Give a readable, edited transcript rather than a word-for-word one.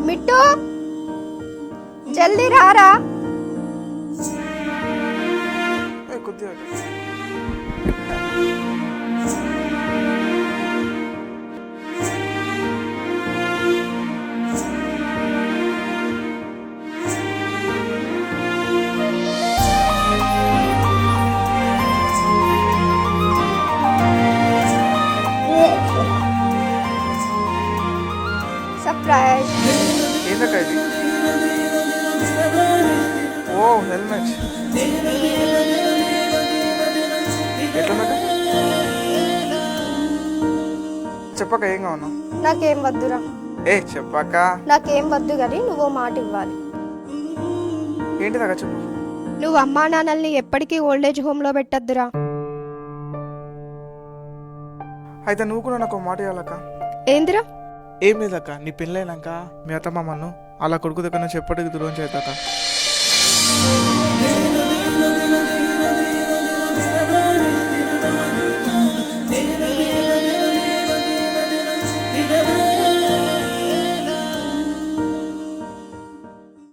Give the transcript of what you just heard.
మిట్టు జల్దీ రారా. కొద్దిగా సర్ప్రైజ్. ఏందక్క ఇది? ఓ హెల్మెట్ ఎట్లుందక్క? చెప్పక్క ఏం కావును? నాకేం వద్దురా. చెప్పక్క. నాకేం వద్దు కానీ నువ్వు మాట ఇవ్వాలి. ఏంటిదక్క చెప్పు. నువ్వు అమ్మా నాన్నల్ని ఎప్పటికీ ఓల్డేజ్ హోమ్ లో పెట్టద్దురా. అయితే నువ్వు కూడా నాకు మాట ఇవ్వాలక్క. ఏందిరా? ఏం లేదక్క, నీ పెళ్ళైనాక మీ అత్తమ్మమ్మను అలా కొడుకు దగ్గర నుంచి ఎప్పటికీ దూరం చేద్దాక.